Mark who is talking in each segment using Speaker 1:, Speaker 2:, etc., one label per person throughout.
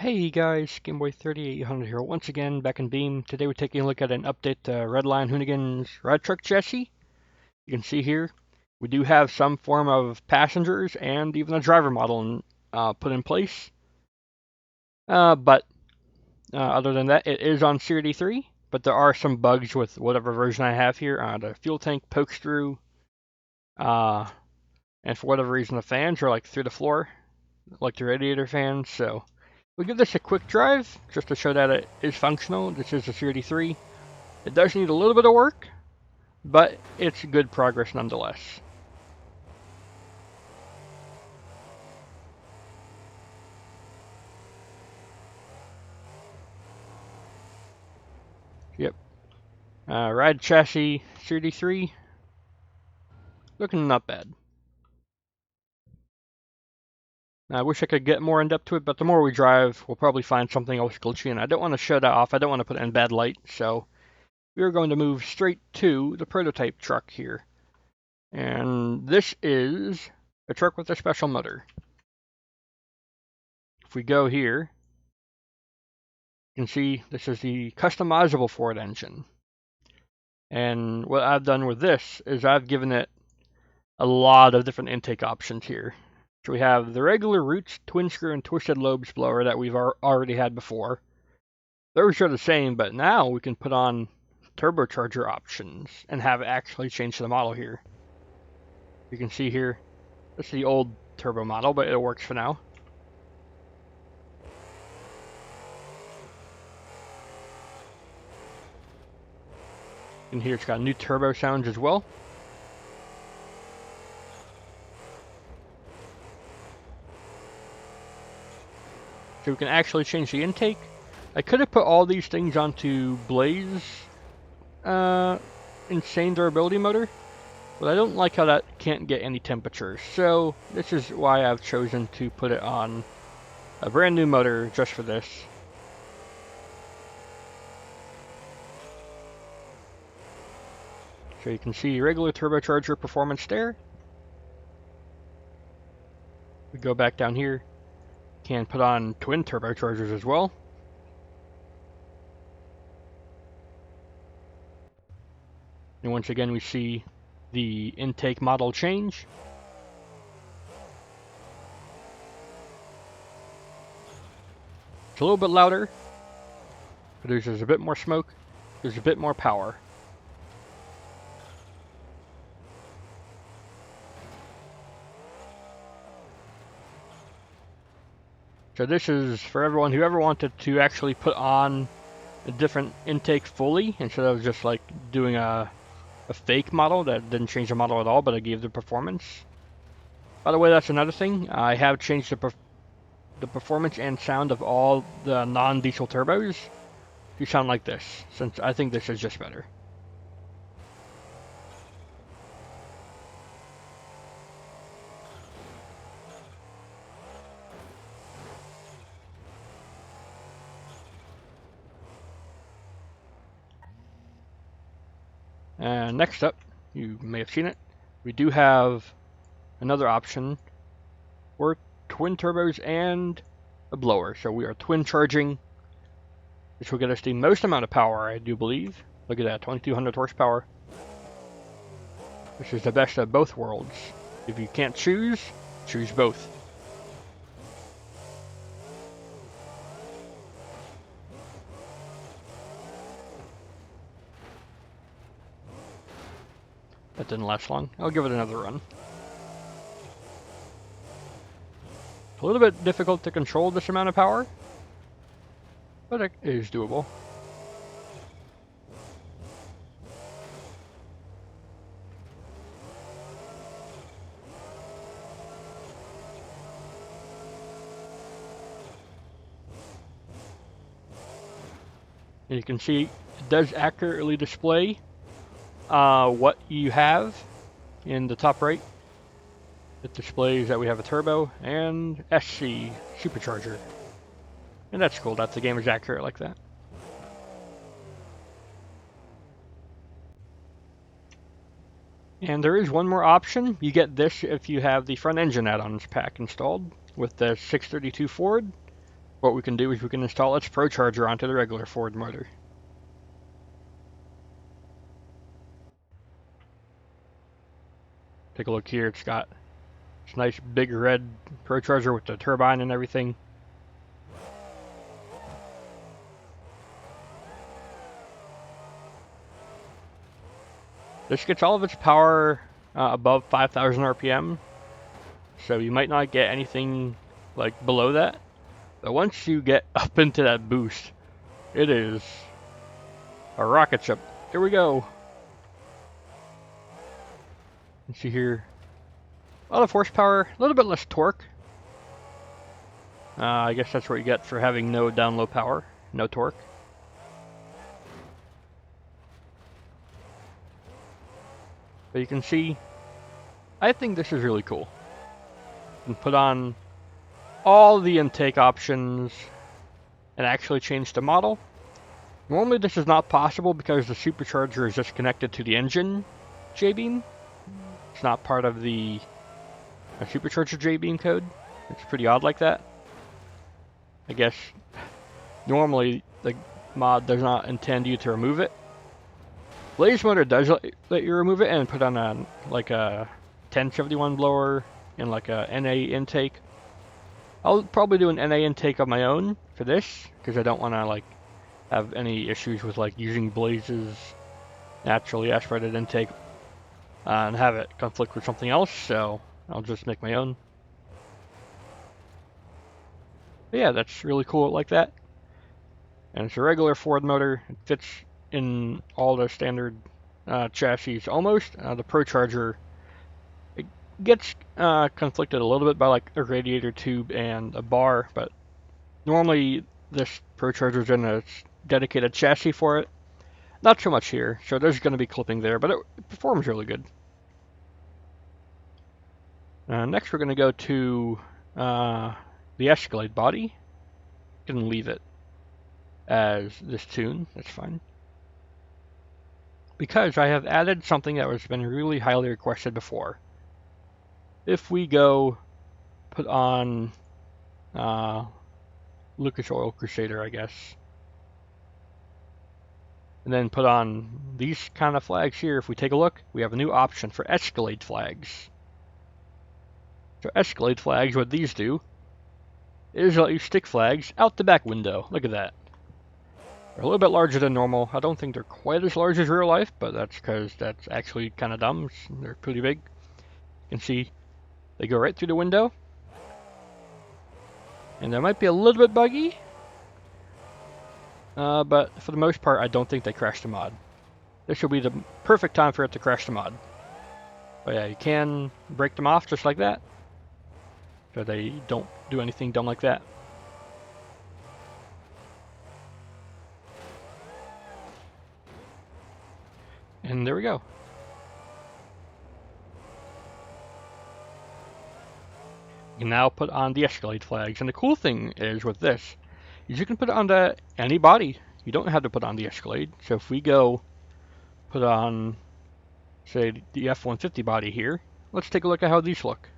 Speaker 1: Hey guys, Gameboy3800 here once again, back in Beam. Today we're taking a look at an update to Redline Hoonigan's ride truck chassis. You can see here, we do have some form of passengers and even a driver model put in place. But other than that, it is on CRD 3, but there are some bugs with whatever version I have here. The fuel tank pokes through, and for whatever reason the fans are like through the floor, like the radiator fans, so we'll give this a quick drive, just to show that it is functional. This is a CRD 3. It does need a little bit of work, but it's good progress nonetheless. Yep. Ride chassis, CRD 3. Looking not bad. I wish I could get more in depth to it, but the more we drive, we'll probably find something else glitchy, and I don't want to show that off. I don't want to put it in bad light, so we are going to move straight to the prototype truck here. And this is a truck with a special motor. If we go here, you can see this is the customizable Ford engine. And what I've done with this is I've given it a lot of different intake options here. So we have the regular Roots twin screw and twisted lobes blower that we've already had before. Those are the same, but now we can put on turbocharger options and have it actually change the model here. You can see here, this is the old turbo model, but it works for now. And here it's got new turbo sounds as well. So we can actually change the intake. I could have put all these things onto Blaze insane durability motor, but I don't like how that can't get any temperature. So this is why I've chosen to put it on a brand new motor just for this. So you can see regular turbocharger performance there. We go back down here, can put on twin turbochargers as well. And once again we see the intake model change. It's a little bit louder, produces a bit more smoke, there's a bit more power. So this is for everyone who ever wanted to actually put on a different intake fully, instead of just like doing a fake model that didn't change the model at all, but it gave the performance. By the way, that's another thing. I have changed the performance and sound of all the non-diesel turbos to sound like this, since I think this is just better. And next up, you may have seen it, we do have another option for twin turbos and a blower. So we are twin charging. This will get us the most amount of power, I do believe. Look at that, 2200 horsepower. This is the best of both worlds. If you can't choose, choose both. That didn't last long. I'll give it another run. It's a little bit difficult to control this amount of power, but it is doable. And you can see it does accurately display what you have in the top right. It displays that we have a turbo and SC supercharger. And that's cool that the game is accurate like that. And there is one more option. You get this if you have the front engine add-ons pack installed with the 632 Ford. what we can do is we can install its Pro Charger onto the regular Ford motor. Take a look here, it's got this nice big red Pro Charger with the turbine and everything. This gets all of its power above 5,000 RPM, so you might not get anything like below that. But once you get up into that boost, it is a rocket ship. Here we go. You see here, a lot of horsepower, a little bit less torque. I guess that's what you get for having no down low power, no torque. But you can see, I think this is really cool. You can put on all the intake options and actually change the model. Normally this is not possible because the supercharger is just connected to the engine J-beam. It's not part of the supercharger J-beam code. It's pretty odd like that. I guess normally the mod does not intend you to remove it. Blaze motor does let you remove it and put on a 1071 blower and like a NA intake. I'll probably do an NA intake of my own for this because I don't want to like have any issues with like using Blaze's naturally aspirated intake and have it conflict with something else. So I'll just make my own. But yeah, that's really cool like that. And it's a regular Ford motor. It fits in all the standard chassis almost. The Pro Charger, it gets conflicted a little bit by like a radiator tube and a bar, but normally this Pro Charger is in a dedicated chassis for it. Not so much here, so there's going to be clipping there, but it performs really good. Next we're going to go to the Escalade body. You can leave it as this tune, that's fine. Because I have added something that has been really highly requested before. If we go put on Lucas Oil Crusader, I guess, and then put on these kind of flags here, if we take a look, we have a new option for Escalade flags. So Escalade flags, what these do is let you stick flags out the back window. Look at that. They're a little bit larger than normal. I don't think they're quite as large as real life, but that's because that's actually kind of dumb. They're pretty big. You can see they go right through the window. And they might be a little bit buggy. But for the most part, I don't think they crash the mod. This will be the perfect time for it to crash the mod. But yeah, you can break them off just like that. So they don't do anything dumb like that. And there we go. You can now put on the Escalade flags. And the cool thing is with this, is you can put it onto any body. You don't have to put on the Escalade. So if we go put on, say, the F-150 body here, let's take a look at how these look.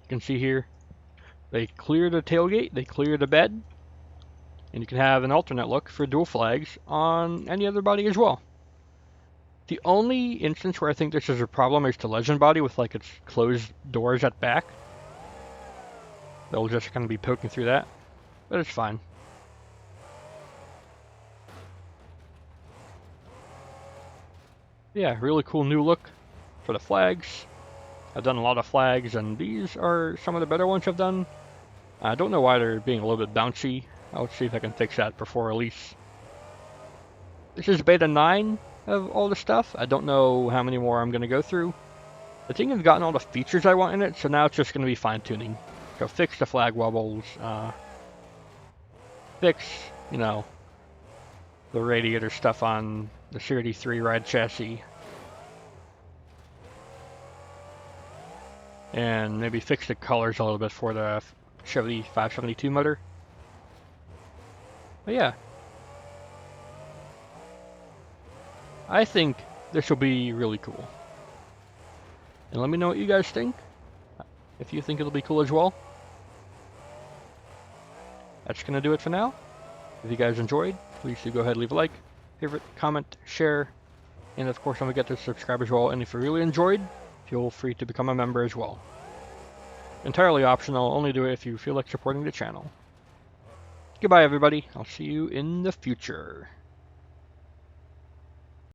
Speaker 1: You can see here, they clear the tailgate, they clear the bed, and you can have an alternate look for dual flags on any other body as well. The only instance where I think this is a problem is the Legend body with like its closed doors at back. They'll just kind of be poking through that, but it's fine. Yeah, really cool new look for the flags. I've done a lot of flags, and these are some of the better ones I've done. I don't know why they're being a little bit bouncy. I'll see if I can fix that before release. This is beta 9 of all the stuff. I don't know how many more I'm going to go through. I think I've gotten all the features I want in it, so now it's just going to be fine-tuning. So fix the flag wobbles, fix, you know, the radiator stuff on the CRD 3 ride chassis. And maybe fix the colors a little bit for the Chevy 572 motor. But yeah, I think this will be really cool. And let me know what you guys think. if you think it'll be cool as well. That's going to do it for now. If you guys enjoyed, please do go ahead and leave a like, favorite, comment, share, and of course don't forget to subscribe as well. And if you really enjoyed, feel free to become a member as well. Entirely optional, only do it if you feel like supporting the channel. Goodbye everybody, I'll see you in the future.